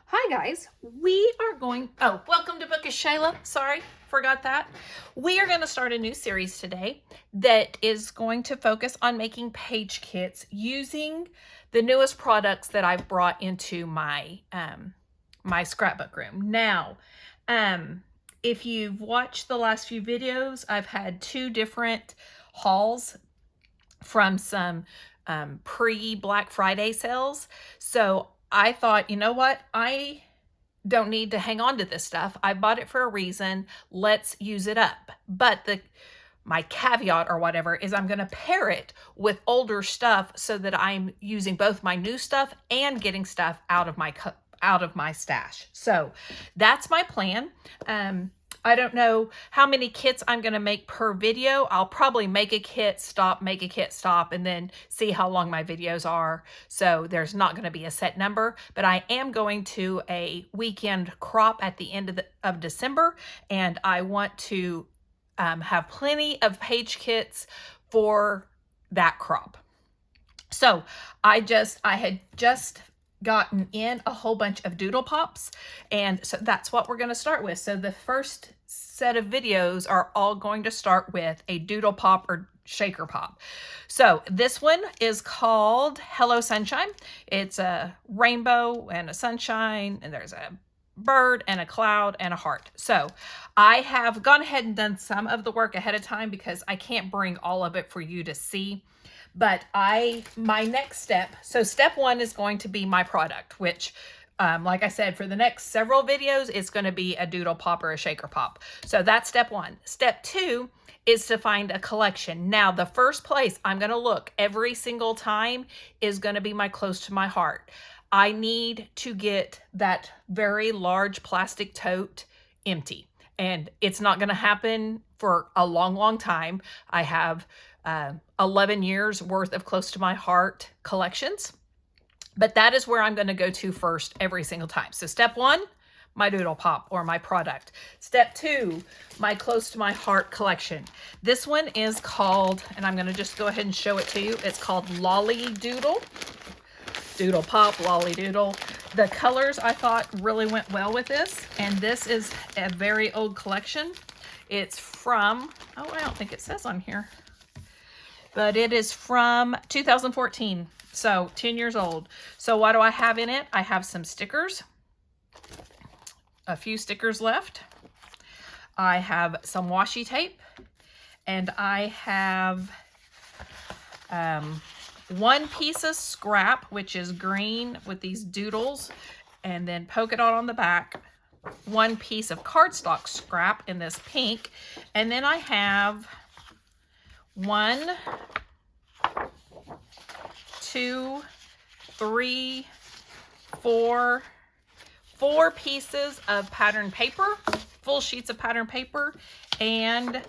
Hi guys, we are going, welcome to Bookish Shayla. Sorry, forgot that. We are going to start a new series today that is going to focus on making page kits using the newest products that I've brought into my my scrapbook room. Now, if you've watched the last few videos, I've had two different hauls from some pre-Black Friday sales. So I thought, you know what? I don't need to hang on to this stuff. I bought it for a reason. Let's use it up. But my caveat or whatever is I'm going to pair it with older stuff so that I'm using both my new stuff and getting stuff out of my stash. So that's my plan. I don't know how many kits I'm going to make per video. I'll probably make a kit, stop, make a kit, stop, and then see how long my videos are. So there's not going to be a set number, but I am going to a weekend crop at the end of December, and I want to have plenty of page kits for that crop. So I had just gotten in a whole bunch of doodle pops, and so that's what we're going to start with. So the first set of videos are all going to start with a doodle pop or shaker pop. So this one is called Hello Sunshine. It's a rainbow and a sunshine, and there's a bird and a cloud and a heart. So I have gone ahead and done some of the work ahead of time because I can't bring all of it for you to see. But my next step, so step one is going to be my product, which like I said, for the next several videos, it's going to be a doodle pop or a shaker pop. So that's step one. Step two is to find a collection. Now, the first place I'm going to look every single time is going to be my Close to My Heart. I need to get that very large plastic tote empty, and it's not going to happen for a long, long time. I have 11 years worth of Close to My Heart collections, but that is where I'm going to go to first every single time. So step one, my doodle pop or my product. Step two, my Close to My Heart collection. This one is called, and I'm going to just go ahead and show it to you. It's called Lolly Doodle. Doodle pop, Lolly Doodle. The colors I thought really went well with this, and this is a very old collection. It's from, oh, I don't think it says on here, but it is from 2014, so 10 years old. So what do I have in it? I have some stickers, a few stickers left. I have some washi tape, and I have one piece of scrap, which is green with these doodles, and then polka dot on the back. One piece of cardstock scrap in this pink, and then I have 1, 2, 3, 4 pieces of pattern paper, full sheets of pattern paper, and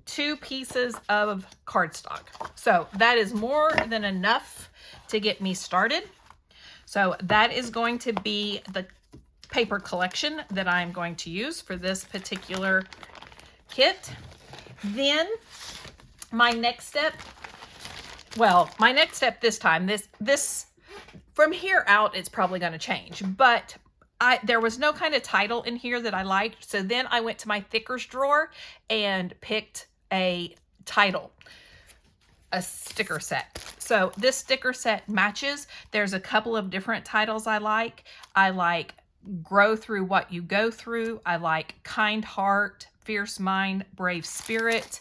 2 pieces of cardstock. So that is more than enough to get me started. So that is going to be the paper collection that I'm going to use for this particular kit. Then my next step, this time, this from here out, it's probably going to change, but there was no kind of title in here that I liked. So then I went to my thickers drawer and picked a title, a sticker set. So this sticker set matches. There's a couple of different titles I like. I like Grow Through What You Go Through. I like Kind Heart, Fierce Mind, Brave Spirit.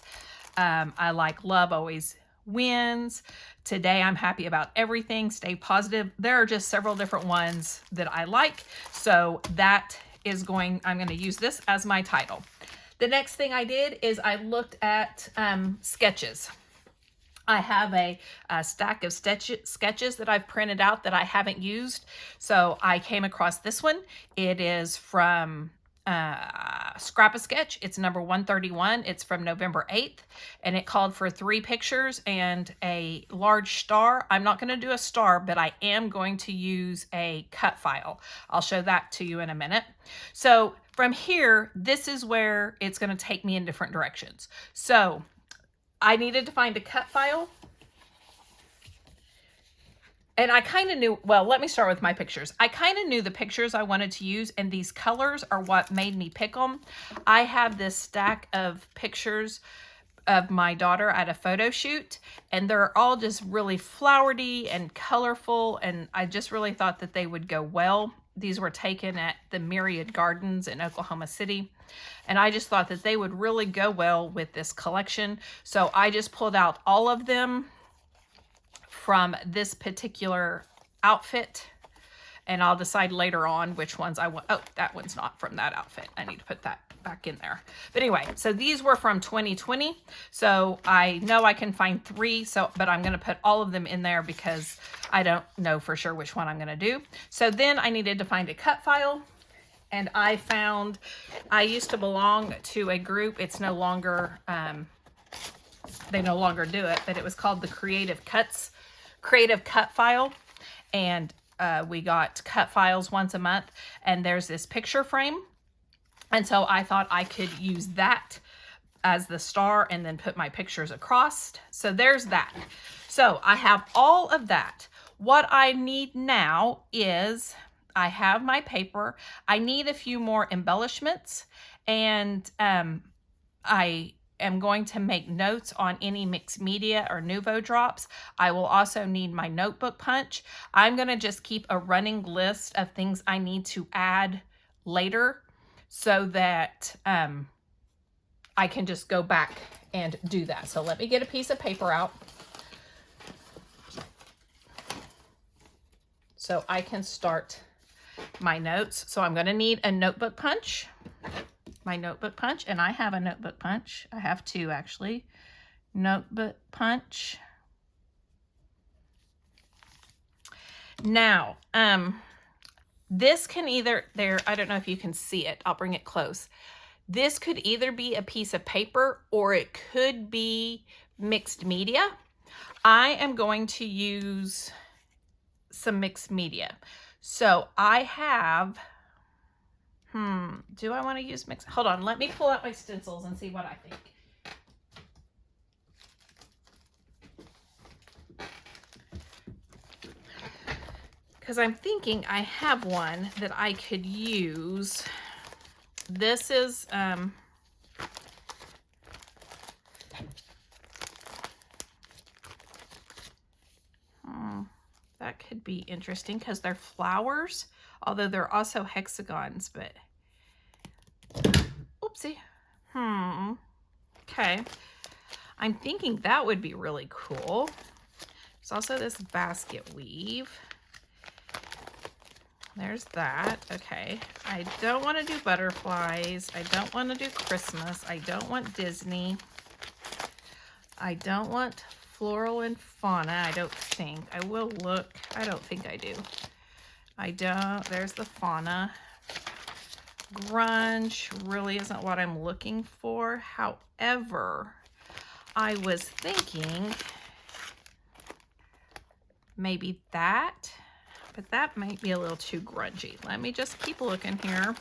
I like Love Always Wins. Today I'm Happy About Everything. Stay Positive. There are just several different ones that I like. So that is I'm going to use this as my title. The next thing I did is I looked at sketches. I have a stack of sketches that I've printed out that I haven't used. So I came across this one. It is from Scrap-A-Sketch. It's number 131. It's from November 8th, and it called for 3 pictures and a large star. I'm not going to do a star, but I am going to use a cut file. I'll show that to you in a minute. So from here, this is where it's going to take me in different directions. So I needed to find a cut file, and I kind of knew, well, let me start with my pictures. I kind of knew the pictures I wanted to use, and these colors are what made me pick them. I have this stack of pictures of my daughter at a photo shoot, and they're all just really flowery and colorful, and I just really thought that they would go well. These were taken at the Myriad Gardens in Oklahoma City, and I just thought that they would really go well with this collection. So I just pulled out all of them from this particular outfit, and I'll decide later on which ones I want. Oh, that one's not from that outfit. I need to put that back in there. But anyway, so these were from 2020. So I know I can find 3, but I'm going to put all of them in there because I don't know for sure which one I'm going to do. So then I needed to find a cut file, and I used to belong to a group. It's no longer, they no longer do it, but it was called the Creative Cut File, and we got cut files once a month, and there's this picture frame, and so I thought I could use that as the star and then put my pictures across. So there's that. So I have all of that. What I need now is I have my paper. I need a few more embellishments, and I am going to make notes on any mixed media or Nuvo drops. I will also need my notebook punch. I'm going to just keep a running list of things I need to add later so that I can just go back and do that. So let me get a piece of paper out so I can start my notes. So I'm going to need a notebook punch. My notebook punch, and I have a notebook punch. I have 2 actually. Notebook punch. Now, this can either, I don't know if you can see it. I'll bring it close. This could either be a piece of paper or it could be mixed media. I am going to use some mixed media. So I have, do I want to use mixed? Hold on, let me pull out my stencils and see what I think. Because I'm thinking I have one that I could use. This is, that could be interesting because they're flowers, although they're also hexagons, but oopsie. Okay. I'm thinking that would be really cool. There's also this basket weave. There's that. Okay. I don't want to do butterflies. I don't want to do Christmas. I don't want Disney. I don't want floral and fauna. I don't think. I will look. I don't think I do. I don't. There's the fauna. Grunge really isn't what I'm looking for. However, I was thinking maybe that, but that might be a little too grungy. Let me just keep looking here.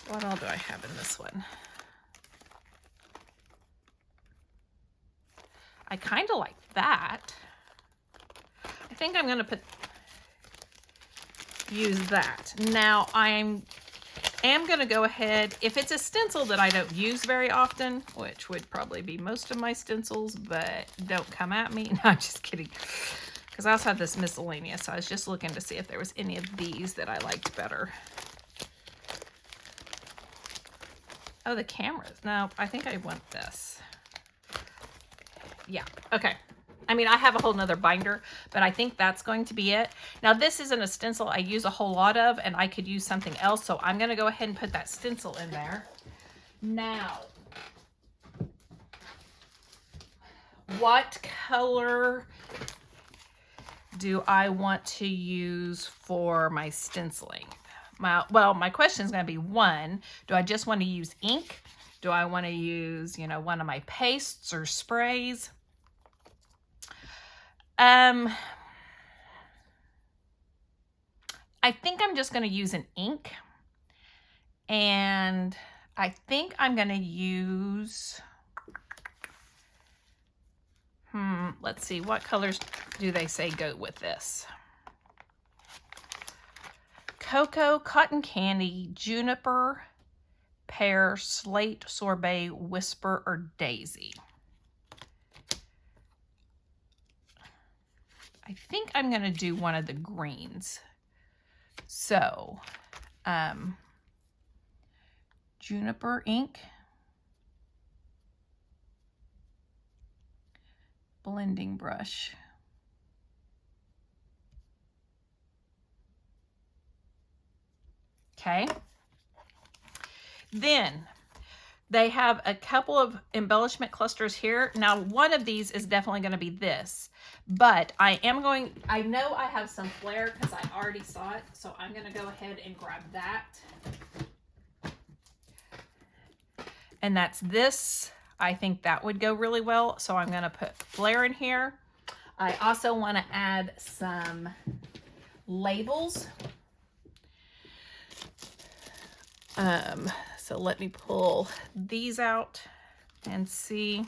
What all do I have in this one? I kind of like that. I think I'm going to use that. Now I am going to go ahead, if it's a stencil that I don't use very often, which would probably be most of my stencils, but don't come at me. No, I'm just kidding. Because I also have this miscellaneous, so I was just looking to see if there was any of these that I liked better. Oh, the cameras. No, I think I want this. Yeah, okay. I mean, I have a whole nother binder, but I think that's going to be it. Now, this isn't a stencil I use a whole lot of, and I could use something else, so I'm going to go ahead and put that stencil in there. Now, what color do I want to use for my stenciling? Well, my question is going to be, 1, do I just want to use ink? Do I want to use, you know, one of my pastes or sprays? I think I'm just going to use an ink, and I think I'm going to use, Let's see, what colors do they say go with this? Cocoa, cotton candy, juniper, pear, slate, sorbet, whisper, or daisy. I think I'm going to do one of the greens. So, juniper ink, blending brush. Okay. Then they have a couple of embellishment clusters here. Now, one of these is definitely going to be this, but I know I have some flair because I already saw it. So I'm going to go ahead and grab that. And that's this. I think that would go really well. So I'm going to put flair in here. I also want to add some labels. So let me pull these out and see.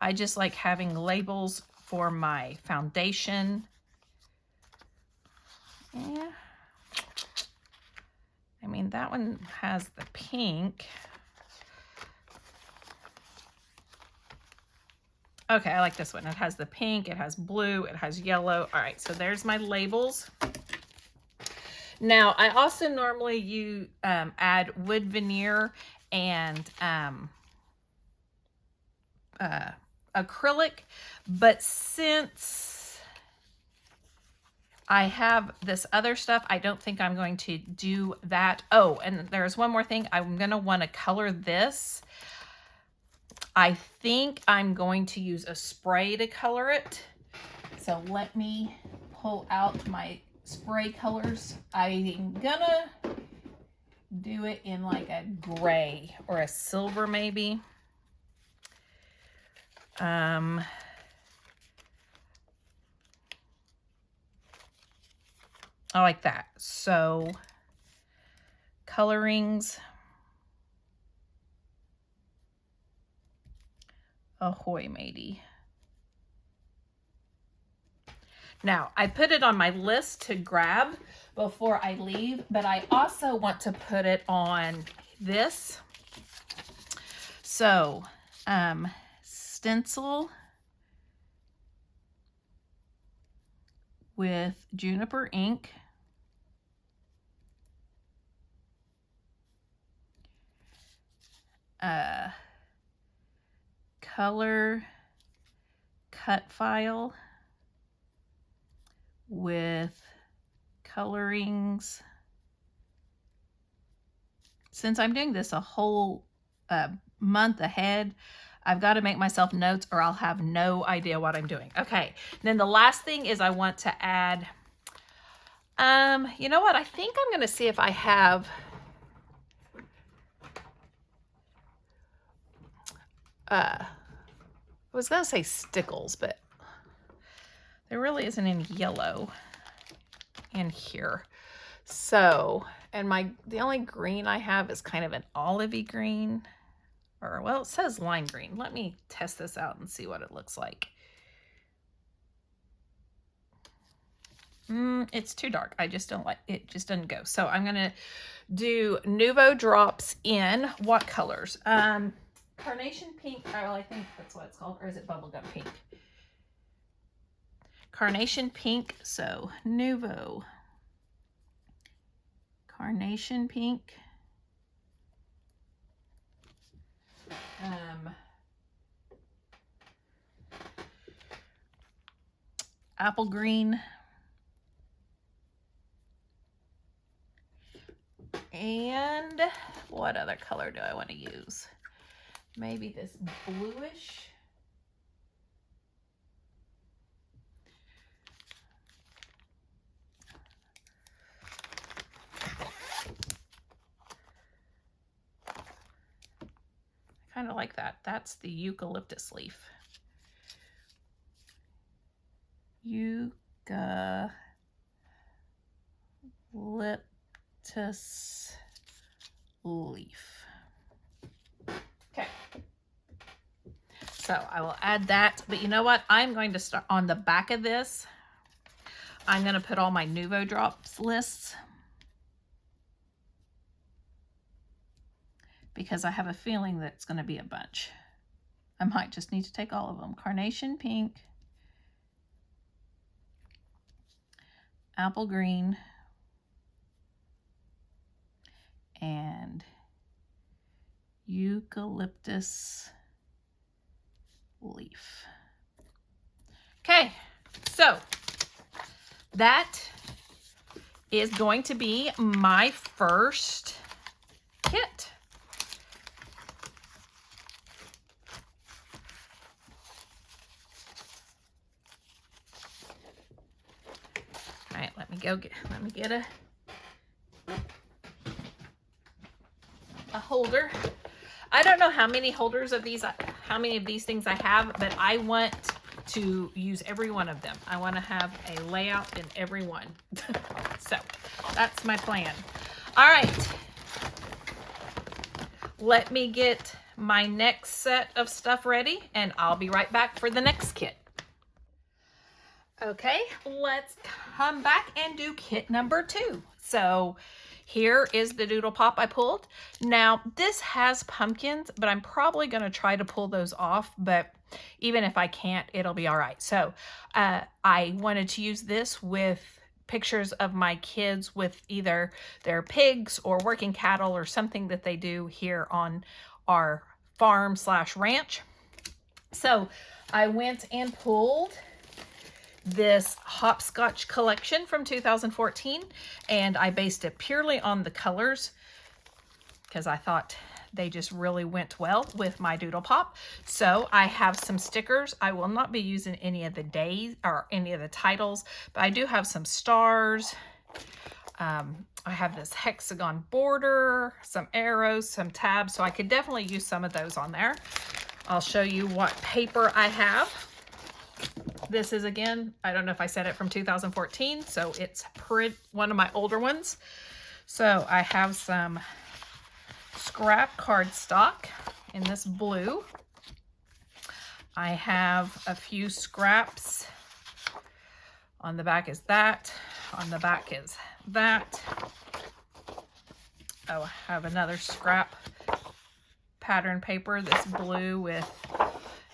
I just like having labels for my foundation. Yeah. I mean, that one has the pink. Okay, I like this one. It has the pink, it has blue, it has yellow. All right, so there's my labels. Now, I also normally add wood veneer and acrylic, but since I have this other stuff, I don't think I'm going to do that. Oh, and there's one more thing. I'm going to want to color this. I think I'm going to use a spray to color it. So let me pull out my spray colors. I'm gonna do it in like a gray or a silver maybe. I like that. So colorings. Ahoy matey. Now, I put it on my list to grab before I leave, but I also want to put it on this. So, stencil with juniper ink. Color cut file with colorings. Since I'm doing this a whole month ahead, I've got to make myself notes or I'll have no idea what I'm doing. Okay, then the last thing is I want to add, you know what? I think I'm going to see if I have I was going to say stickles, but there really isn't any yellow in here. So, and the only green I have is kind of an olivey green, or well, it says lime green. Let me test this out and see what it looks like. It's too dark. I just don't like it. Just doesn't go. So I'm going to do Nuvo drops in what colors? Carnation pink. Oh, I think that's what it's called. Or is it bubblegum pink? Carnation pink. So Nuvo. Carnation pink. Apple green. And what other color do I want to use? Maybe this bluish. I kind of like that. That's the eucalyptus leaf. Eucalyptus leaf. So I will add that. But you know what? I'm going to start on the back of this. I'm going to put all my Nuvo Drops lists, because I have a feeling that it's going to be a bunch. I might just need to take all of them. Carnation Pink, Apple Green, and Eucalyptus Leaf. Okay, so that is going to be my first kit. All right, let me get a holder. I don't know how many holders of these, how many of these things I have, but I want to use every one of them. I want to have a layout in every one. So that's my plan. All right. Let me get my next set of stuff ready and I'll be right back for the next kit. Okay, let's come back and do kit number 2. So here is the Doodle Pop I pulled. Now this has pumpkins, but I'm probably going to try to pull those off, but even if I can't, it'll be all right. So I wanted to use this with pictures of my kids with either their pigs or working cattle or something that they do here on our farm / ranch. So I went and pulled this Hopscotch collection from 2014, and I based it purely on the colors because I thought they just really went well with my Doodle Pop. So I have some stickers. I will not be using any of the days or any of the titles, but I do have some stars. I have this hexagon border, some arrows, some tabs, so I could definitely use some of those on there. I'll show you what paper I have. This is, again, I don't know if I said it, from 2014, so it's one of my older ones. So I have some scrap cardstock in this blue. I have a few scraps. On the back is that. On the back is that. Oh, I have another scrap pattern paper, this blue with,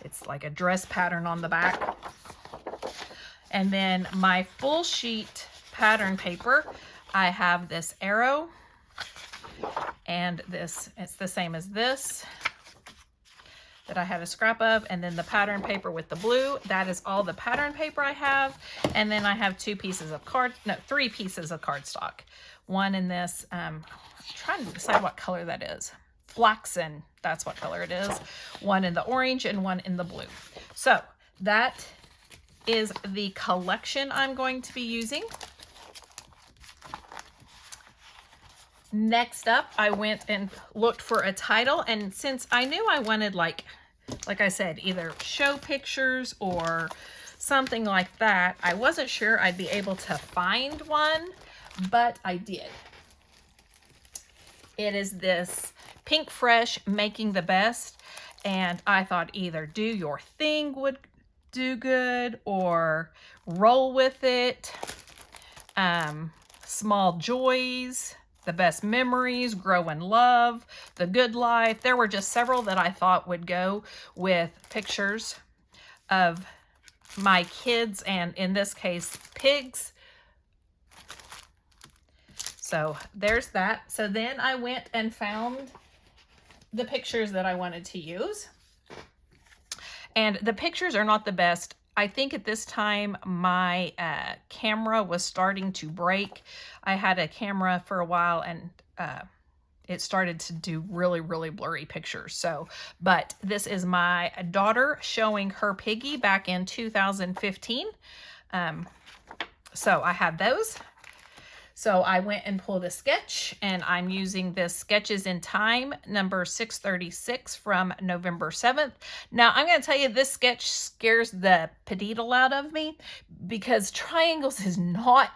it's like a dress pattern on the back. And then my full sheet pattern paper, I have this arrow and this, it's the same as this that I had a scrap of, and then the pattern paper with the blue, that is all the pattern paper I have. And then I have 3 pieces of cardstock. One in this, I'm trying to decide what color that is. Flaxen, that's what color it is. One in the orange and one in the blue. So that is the collection I'm going to be using. Next up, I went and looked for a title, and since I knew I wanted, like I said, either show pictures or something like that, I wasn't sure I'd be able to find one, but I did. It is this Pink Fresh Making the Best, and I thought either Do Your Thing would do good or Roll With It, Small Joys, The Best Memories, Grow in Love, The Good Life. There were just several that I thought would go with pictures of my kids, and in this case, pigs. So there's that. So then I went and found the pictures that I wanted to use. And the pictures are not the best. I think at this time my camera was starting to break. I had a camera for a while and it started to do really, really blurry pictures. So, but this is my daughter showing her piggy back in 2015. So I have those. So I went and pulled a sketch, and I'm using this Sketches in Time number 636 from November 7th. Now I'm going to tell you, this sketch scares the padiddle out of me because triangles is not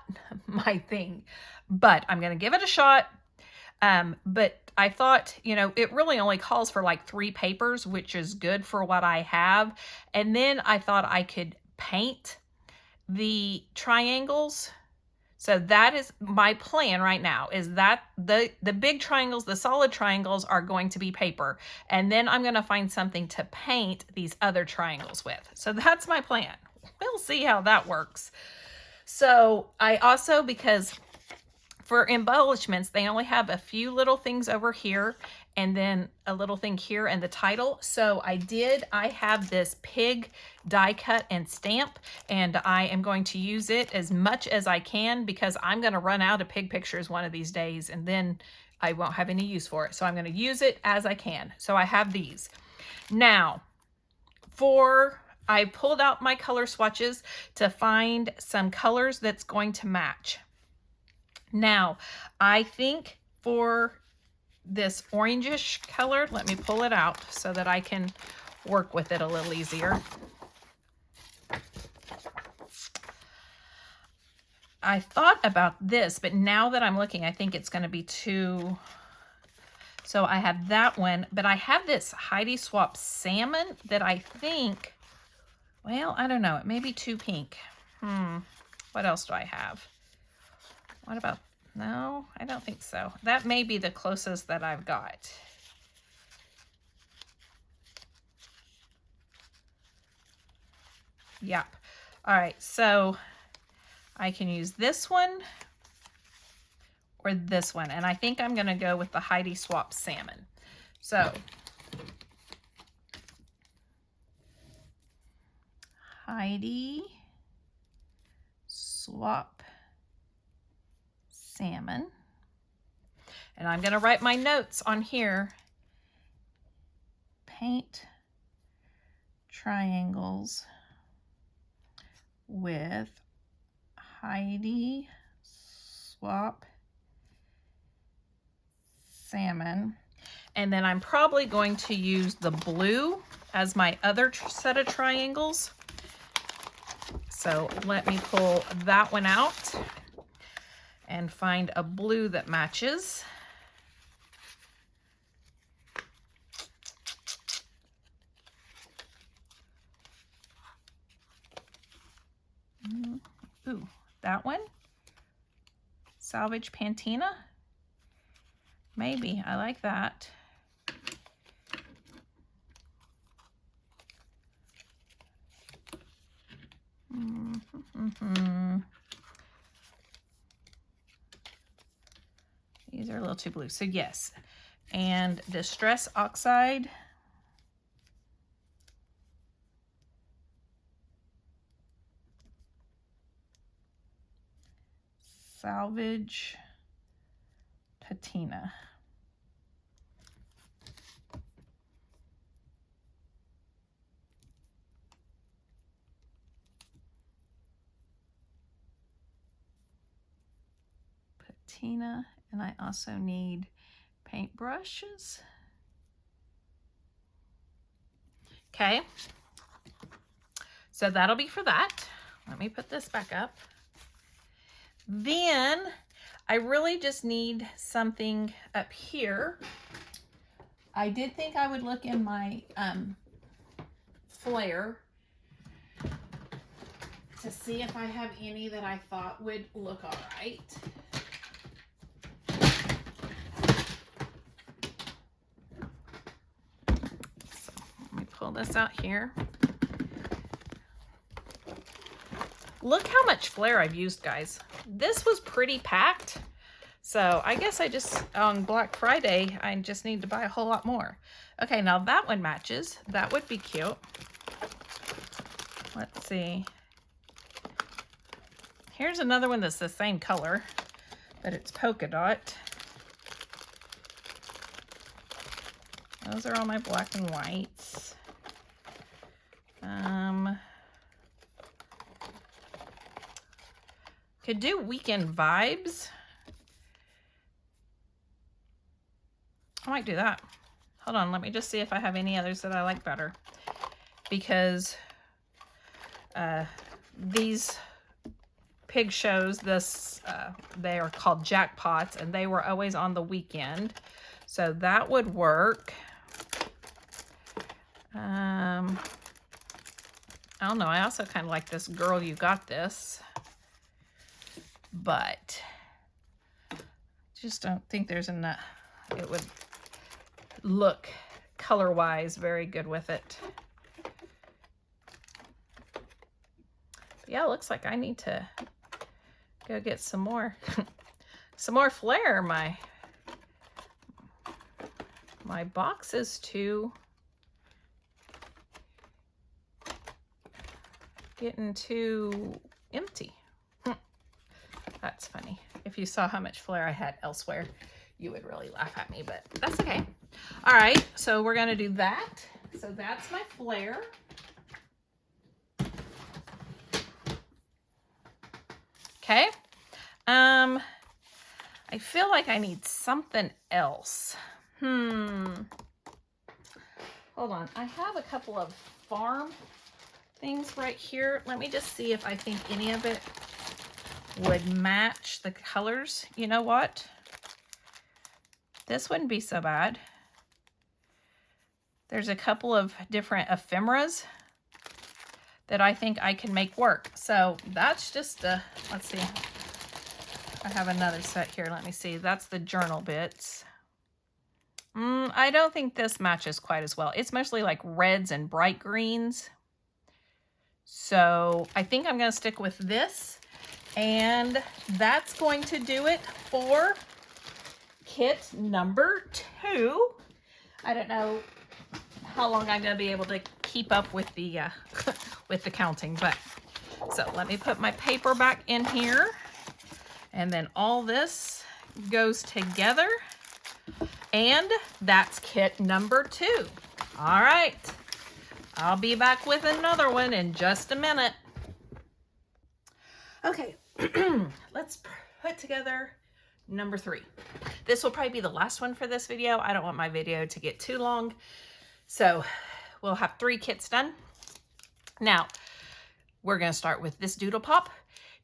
my thing, but I'm going to give it a shot. But I thought, you know, it really only calls for like 3 papers, which is good for what I have. And then I thought I could paint the triangles. So that is my plan right now, is that the big triangles, the solid triangles are going to be paper. And then I'm going to find something to paint these other triangles with. So that's my plan. We'll see how that works. So I also, because for embellishments, they only have a few little things over here and then a little thing here and the title. So I have this pig die cut and stamp, and I am going to use it as much as I can because I'm going to run out of pig pictures one of these days and then I won't have any use for it. So I'm going to use it as I can. So I have these. Now, I pulled out my color swatches to find some colors that's going to match. Now, I think for this orangish color, let me pull it out so that I can work with it a little easier. I thought about this, but now that I'm looking, I think it's going to be too... So I have that one, but I have this Heidi Swapp Salmon that I think, well, I don't know, it may be too pink. What else do I have? What about, no, I don't think so. That may be the closest that I've got. Yep. All right, so I can use this one or this one, and I think I'm gonna go with the Heidi Swapp Salmon. So, Heidi Swapp Salmon. And I'm going to write my notes on here. Paint triangles with Heidi Swapp Salmon. And then I'm probably going to use the blue as my other set of triangles. So let me pull that one out and find a blue that matches. Ooh, that one? Salvage Patina? Maybe, I like that. These are a little too blue, so yes. And Distress Oxide. Salvage Patina. Patina, and I also need paint brushes. Okay, so that'll be for that. Let me put this back up. Then I really just need something up here. I did think I would look in my flare to see if I have any that I thought would look all right. So let me pull this out here. Look how much flare I've used, guys. This was pretty packed. So I guess I just, on Black Friday, I just need to buy a whole lot more. Okay, now that one matches. That would be cute. Let's see. Here's another one that's the same color, but it's polka dot. Those are all my black and whites. Could do Weekend Vibes. I might do that. Hold on, let me just see if I have any others that I like better. Because these pig shows. They are called jackpots, and they were always on the weekend. So that would work. I don't know. I also kind of like this Girl You Got This. But just don't think there's enough. It would look color-wise very good with it. Yeah, it looks like I need to go get some more some more flair. My box is getting too empty. That's funny. If you saw how much flair I had elsewhere, you would really laugh at me, but that's okay. All right, so we're gonna do that. So that's my flair. Okay. I feel like I need something else. Hold on. I have a couple of farm things right here. Let me just see if I think any of it would match the colors. You know what? This wouldn't be so bad. There's a couple of different ephemeras that I think I can make work. So that's just let's see. I have another set here. Let me see. That's the journal bits. I don't think this matches quite as well. It's mostly like reds and bright greens. So I think I'm going to stick with this. And that's going to do it for kit number 2. I don't know how long I'm going to be able to keep up with the with the counting, but so let me put my paper back in here, and then all this goes together, and that's kit number 2. All right, I'll be back with another one in just a minute. Okay, let's put together number 3. This will probably be the last one for this video. I don't want my video to get too long. So we'll have 3 kits done. Now, we're going to start with this Doodle Pop.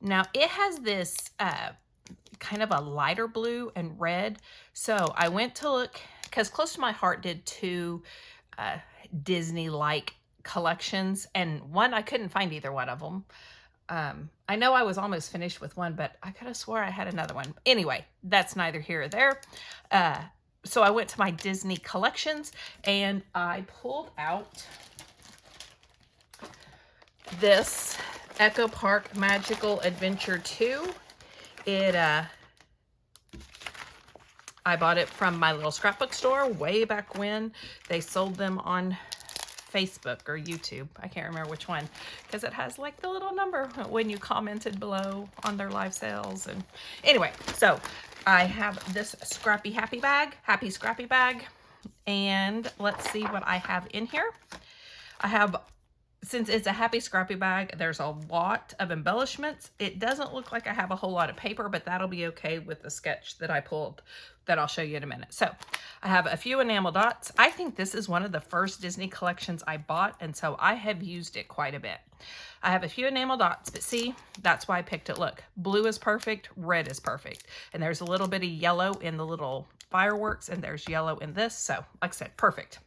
Now, it has this kind of a lighter blue and red. So I went to look, because Close to My Heart did 2 Disney-like collections. And one, I couldn't find either one of them. I know I was almost finished with one, but I could have swore I had another one. Anyway, that's neither here or there. So I went to my Disney collections and I pulled out this Echo Park Magical Adventure 2. I bought it from my little scrapbook store way back when. They sold them on Facebook or YouTube. I can't remember which one, because it has like the little number when you commented below on their live sales. And anyway, so I have this Scrappy Happy Scrappy bag, and let's see what I have in here. I have, since it's a Happy Scrappy bag, there's a lot of embellishments. It doesn't look like I have a whole lot of paper, but that'll be okay with the sketch that I pulled that I'll show you in a minute. So I have a few enamel dots. I think this is one of the first Disney collections I bought, and so I have used it quite a bit. I have a few enamel dots, but see, that's why I picked it. Look, blue is perfect, red is perfect, and there's a little bit of yellow in the little fireworks, and there's yellow in this. So like I said, perfect.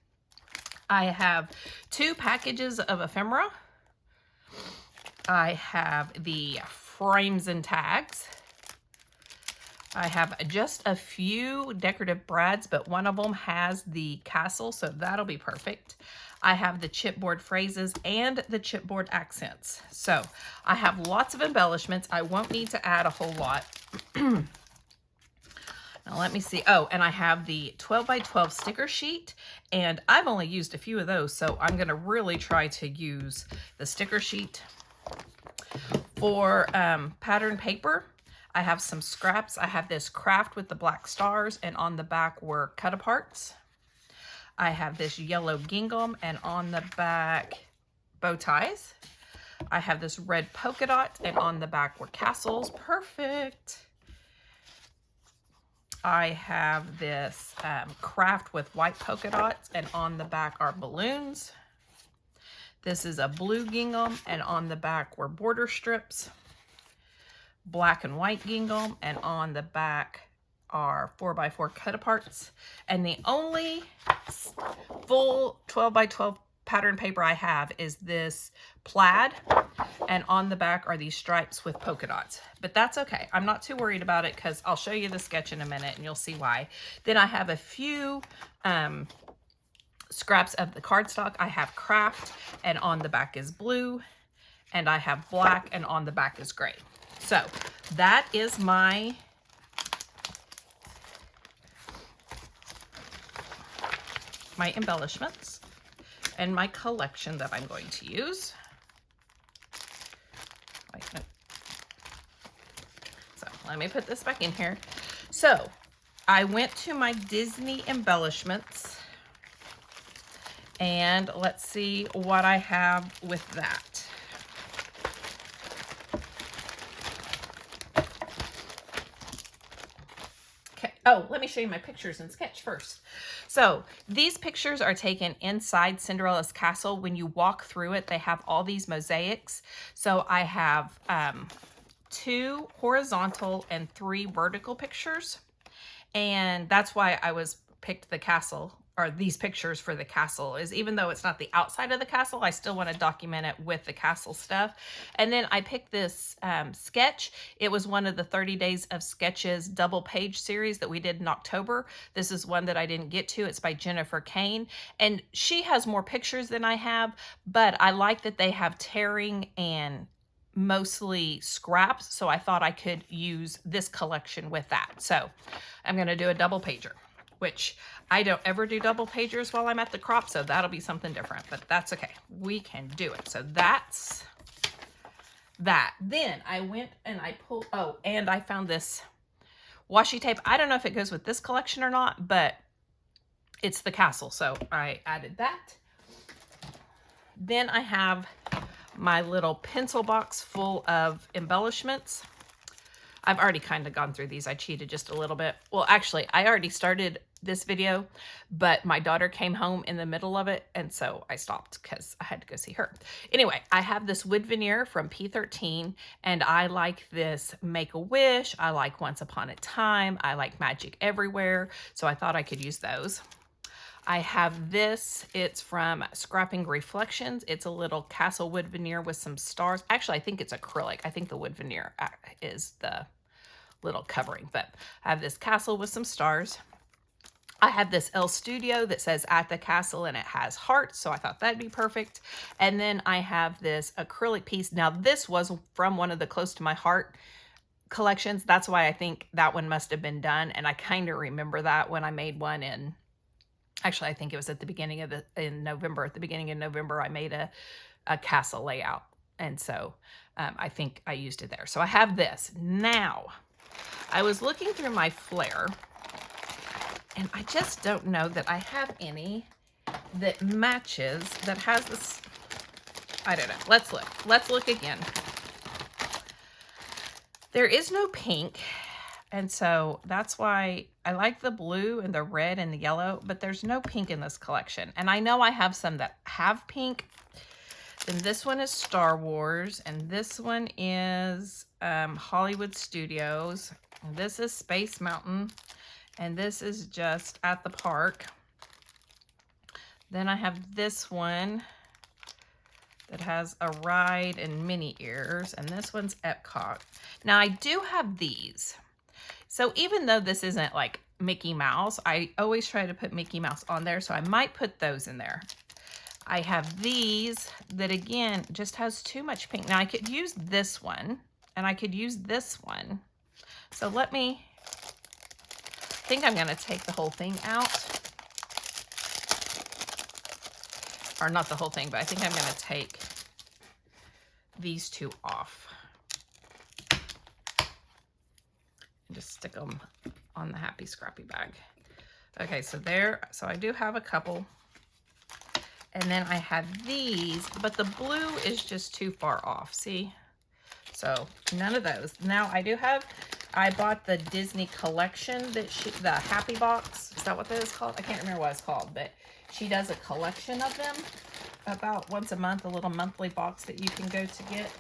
I have 2 packages of ephemera. I have the frames and tags. I have just a few decorative brads, but one of them has the castle, so that'll be perfect. I have the chipboard phrases and the chipboard accents. So I have lots of embellishments. I won't need to add a whole lot. Now let me see. Oh, and I have the 12 by 12 sticker sheet, and I've only used a few of those, so I'm going to really try to use the sticker sheet. For pattern paper, I have some scraps. I have this craft with the black stars, and on the back were cut aparts. I have this yellow gingham, and on the back bow ties. I have this red polka dot, and on the back were castles. Perfect. I have this craft with white polka dots, and on the back are balloons. This is a blue gingham, and on the back were border strips. black and white gingham, and on the back are 4x4 cut-aparts. And the only full 12x12 pattern paper I have is this plaid, and on the back are these stripes with polka dots. But that's okay. I'm not too worried about it because I'll show you the sketch in a minute and you'll see why. Then I have a few scraps of the cardstock. I have craft, and on the back is blue, and I have black, and on the back is gray. So that is my embellishments and my collection that I'm going to use. Wait, no. So let me put this back in here. So I went to my Disney embellishments, and let's see what I have with that. Okay. Oh, let me show you my pictures and sketch first. So these pictures are taken inside Cinderella's castle. When you walk through it, they have all these mosaics. So I have 2 horizontal and 3 vertical pictures. And that's why I picked the castle, or these pictures for the castle, is even though it's not the outside of the castle, I still want to document it with the castle stuff. And then I picked this sketch. It was one of the 30 Days of Sketches double page series that we did in October. This is one that I didn't get to. It's by Jennifer Kane, and she has more pictures than I have, but I like that they have tearing and mostly scraps, so I thought I could use this collection with that. So I'm going to do a double pager, which I don't ever do double pagers while I'm at the crop, so that'll be something different, but that's okay. We can do it. So that's that. Then I went and I pulled, oh, and I found this washi tape. I don't know if it goes with this collection or not, but it's the castle, so I added that. Then I have my little pencil box full of embellishments. I've already kind of gone through these. I cheated just a little bit. Well, actually, I already started this video, but my daughter came home in the middle of it, and so I stopped because I had to go see her. Anyway, I have this wood veneer from P13, and I like this Make-A-Wish. I like Once Upon a Time. I like Magic Everywhere, so I thought I could use those. I have this. It's from Scrapping Reflections. It's a little castle wood veneer with some stars. Actually, I think it's acrylic. I think the wood veneer is the little covering, but I have this castle with some stars. I have this Elle Studio that says At the Castle, and it has hearts, so I thought that'd be perfect. And then I have this acrylic piece. Now, this was from one of the Close to My Heart collections. That's why I think that one must have been done, and I kind of remember that when I made one in, actually, I think it was at the beginning of in November. At the beginning of November, I made a castle layout, and so I think I used it there. So I have this. Now, I was looking through my Flair, and I just don't know that I have any that matches, that has this. I don't know. Let's look. Let's look again. There is no pink. And so that's why I like the blue and the red and the yellow, but there's no pink in this collection. And I know I have some that have pink. Then this one is Star Wars, and this one is Hollywood Studios. And this is Space Mountain, and this is just At the Park. Then I have this one that has a ride and mini ears, and this one's Epcot. Now I do have these. So even though this isn't like Mickey Mouse, I always try to put Mickey Mouse on there, so I might put those in there. I have these that, again, just has too much pink. Now, I could use this one, and I could use this one. So let me, I think I'm going to take the whole thing out. Or not the whole thing, but I think I'm going to take these two off. Just stick them on the Happy Scrappy bag. Okay, so there, so I do have a couple. And then I have these, but the blue is just too far off, see? So none of those. Now I do have, I bought the Disney collection that the Happy Box. Is that what that is called? I can't remember what it's called, but she does a collection of them about once a month, a little monthly box that you can go to get.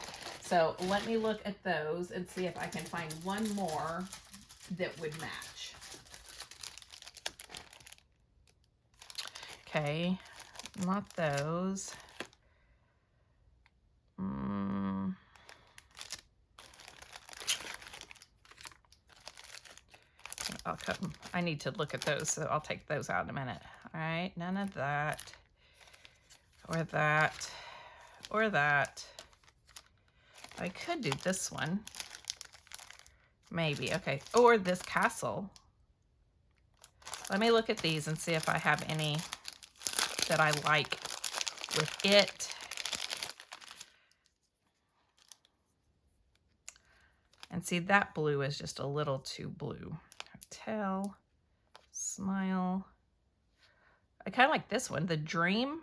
so let me look at those and see if I can find one more that would match. Okay, not those. I'll cut them. I need to look at those, so I'll take those out in a minute. All right, none of that, or that, or that. I could do this one, maybe. Okay, or this castle. Let me look at these and see if I have any that I like with it. And see, that blue is just a little too blue. Hotel, smile. I kind of like this one, the dream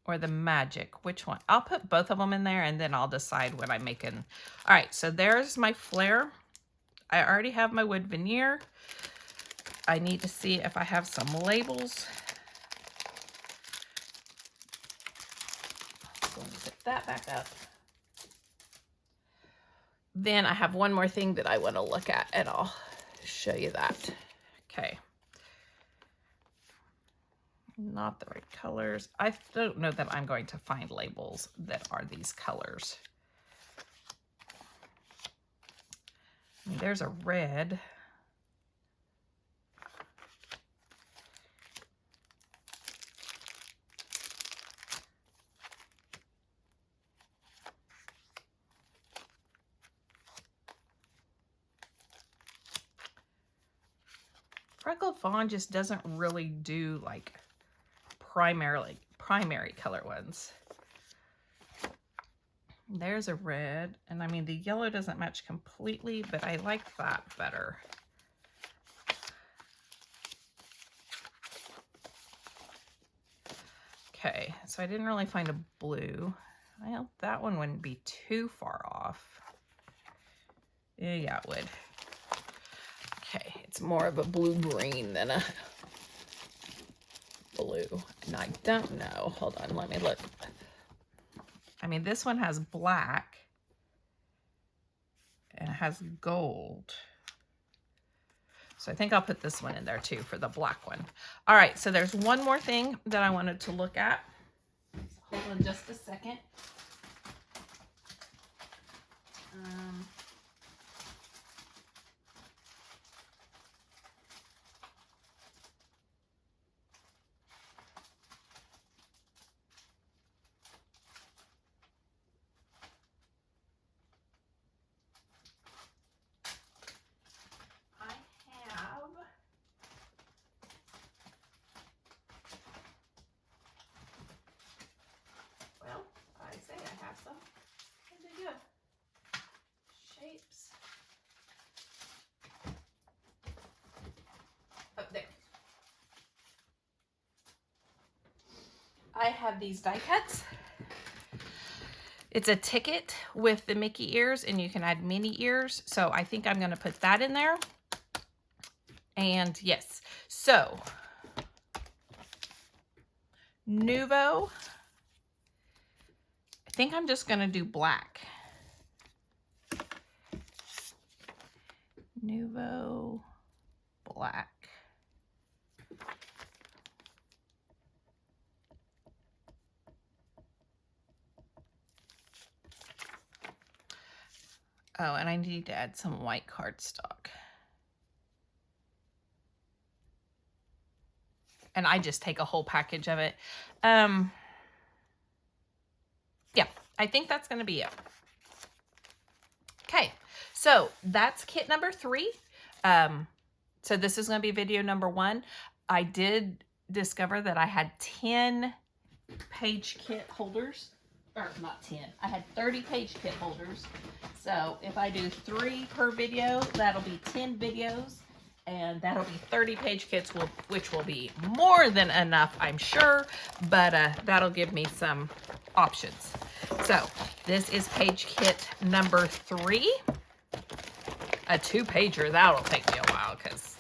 or the magic. Which one? I'll put both of them in there and then I'll decide what I'm making. All right, so there's my flare. I already have my wood veneer. I need to see if I have some labels. I'm going to put that back up. Then I have one more thing that I want to look at, and I'll show you that. Okay. Not the right colors. I don't know that I'm going to find labels that are these colors. I mean, there's a red. Freckled Fawn just doesn't really do like primary color ones. There's a red, and I mean the yellow doesn't match completely, but I like that better. Okay, so I didn't really find a blue. Well, that one wouldn't be too far off. Yeah, it would. Okay, it's more of a blue-green than a blue. And I don't know. Hold on, let me look. I mean, this one has black and it has gold. So I think I'll put this one in there too for the black one. All right, so there's one more thing that I wanted to look at. So hold on just a second. Shapes. Oh, there. I have these die cuts. It's a ticket with the Mickey ears, and you can add mini ears. So I think I'm going to put that in there. And yes, so Nuvo. I think I'm just going to do black. Nuvo black. Oh, and I need to add some white cardstock. And I just take a whole package of it. Yeah, I think that's going to be it. Okay, so that's kit number 3. So this is going to be video number 1. I did discover that I had 10 page kit holders. Or not 10. I had 30 page kit holders. So if I do 3 per video, that'll be 10 videos. And that'll be 30 page kits, which will be more than enough, I'm sure. But that'll give me some options. So this is page kit number 3. A 2-pager, that'll take me a while because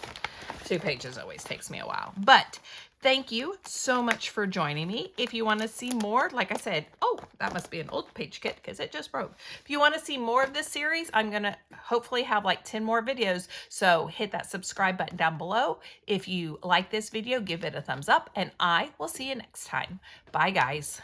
2 pages always takes me a while. But Thank you so much for joining me. If you want to see more, like I said, oh, that must be an old page kit because it just broke. If you want to see more of this series, I'm going to hopefully have like 10 more videos. So hit that subscribe button down below. If you like this video, give it a thumbs up, and I will see you next time. Bye, guys.